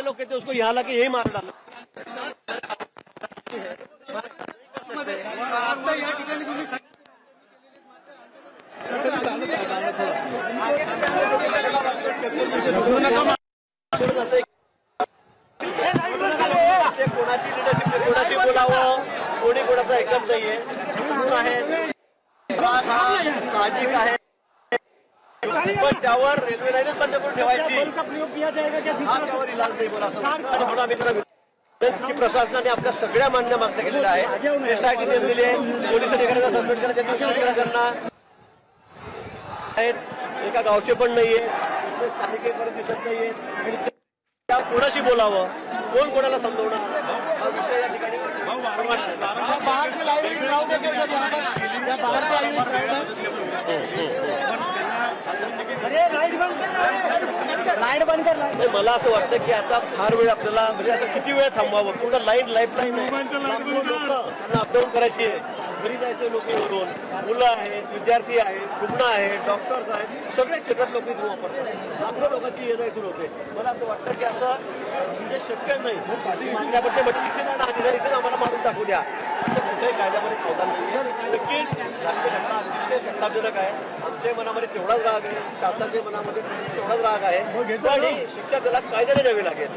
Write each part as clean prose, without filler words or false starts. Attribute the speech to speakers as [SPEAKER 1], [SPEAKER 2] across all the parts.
[SPEAKER 1] लोग कहते हैं उसको यहाँ लाके यही मार डालो।
[SPEAKER 2] या ठिकाणी तुम्ही
[SPEAKER 1] कोणाची लिडरशिप कोणाशी बोलावं, कोणी कोणाचं ऐकत नाहीये आहे, साहजिक आहे, पण त्यावर रेल्वे लाईनच बंद करून ठेवायची हा त्यावर इलाज नाही बोला असं आणि म्हणून आम्ही त्याला की प्रशासनाने आपल्या सगळ्या मान्य मागण्या केलेल्या आहे। SIT नेमलेली आहे, पोलीस अधिकाऱ्यांना सस्पेंड करायचं त्यांना आहेत, एका गावचे पण नाहीये, स्थानिक परत दिसत नाहीये आणि त्या कोणाशी बोलावं, कोण कोणाला समजवणार हा विषय या ठिकाणी मला असं वाटतं की आता फार वेळ आपल्याला म्हणजे आता किती वेळ थांबवावं, पूर्ण लाईफलाईन अपडाऊन करायची आहे, घरी जायचे नोकरीवरून, मुलं आहेत, विद्यार्थी आहेत, रुग्ण आहेत, डॉक्टर्स आहेत, सगळ्या क्षेत्रात लोक इथून वापरतात, लाखो लोकांची ये जा इथून होते। मला असं वाटतं की असं म्हणजे शक्य नाही मागण्याबद्दल म्हणजे इथे जाणं आणि इथेच आम्हाला मारून टाकू द्या असं कुठेही कायद्यामध्ये प्रावधान नाही। नक्कीच झालेली घटना अतिशय संतापजनक आहे, आमच्या मनामध्ये तेवढाच राग आहे, शासनाच्या मनामध्ये तेवढाच राग आहे आणि शिक्षा त्याला कायद्याने द्यावी लागेल।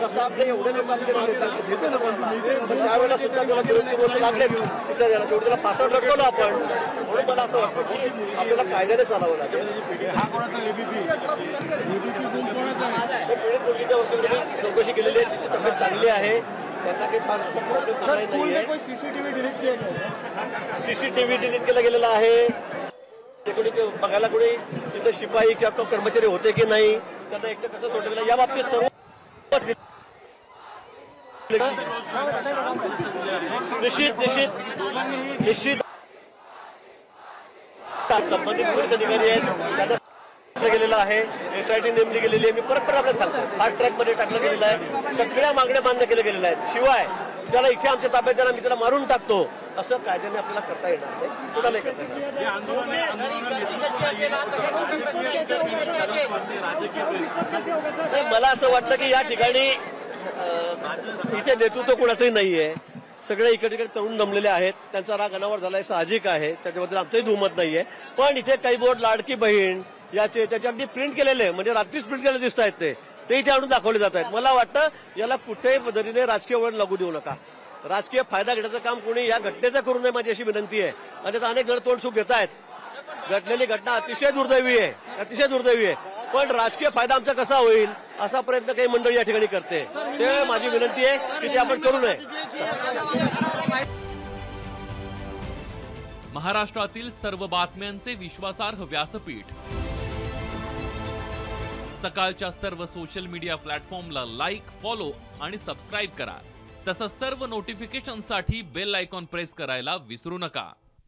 [SPEAKER 1] कसं आपले एवढे लोक आपले पण त्यावेळेला सुद्धा त्याला 2-3 वर्ष लागले शिक्षा द्यायला, शेवटी त्याला फासावर लटकवलं आपण, म्हणून मला असं वाटतं की आपल्याला कायद्याने चालावं लागेल। पीडित मुलगीच्या वतीने चौकशी केलेली आहे, तिची तब्येत चांगली आहे, त्यांना काही फार असा प्रॉब्लेम नाहीये। CCTV डिलीट केला गेलेला आहे, कोणी बघायला कोणी तिथे शिपाई किंवा कर्मचारी होते की नाही, त्यांना एकटं कसं सोडलं गेलं या बाबतीत सर्व निश्चित संबंधित पोलीस अधिकारी आहेत त्यांना गेलेला आहे, SIT नेमली गेलेली आहे। मी परत आपल्याला सांगतो फास्ट ट्रॅक मध्ये टाकलं गेलेलं आहे, सगळ्या मागण्या मान्य केल्या गेलेल्या आहेत, शिवाय त्याला इथे आमच्या ताब्यात द्यायला मी त्याला मारून टाकतो असं कायद्याने आपल्याला करता येणार नाही, कुणालाही करता येणार। मला असं वाटतं की या ठिकाणी इथे नेतृत्व कोणाचंही नाहीये, सगळे इकडे तरुण जमलेले आहेत, त्यांचा राग अनावर झालाय साहजिक आहे, त्याच्याबद्दल आमचंही दुमत नाहीये। पण इथे काही बोर्ड लाडकी बहीण याचे त्याचे अगदी प्रिंट केलेले म्हणजे रात्रीच प्रिंट केलेले दिसत आहेत ते इथे आणून दाखवले जात आहेत। मला वाटतं याला कुठेही पद्धतीने राजकीय वळण लागू देऊ नका, राजकीय फायदा घेण्याचं काम कोणी या घटनेचं करू नये माझी अशी विनंती आहे। आणि त्याचा अनेक जण तोंड सुख घेत आहेत, घडलेली घटना अतिशय दुर्दैवी आहे, पण राजकीय फायदा आमचा कसा होईल असा प्रयत्न काही मंडळी या ठिकाणी करते, ते माझी विनंती आहे की ते आपण करू नये।
[SPEAKER 3] महाराष्ट्रातील सर्व बातम्यांचे विश्वासार्ह व्यासपीठ, सकाळच्या सर्व सोशल मीडिया प्लॅटफॉर्मला लाईक, फॉलो आणि सबस्क्राईब करा। तसंच सर्व नोटिफिकेशनसाठी बेल आयकॉन प्रेस करायला विसरू नका।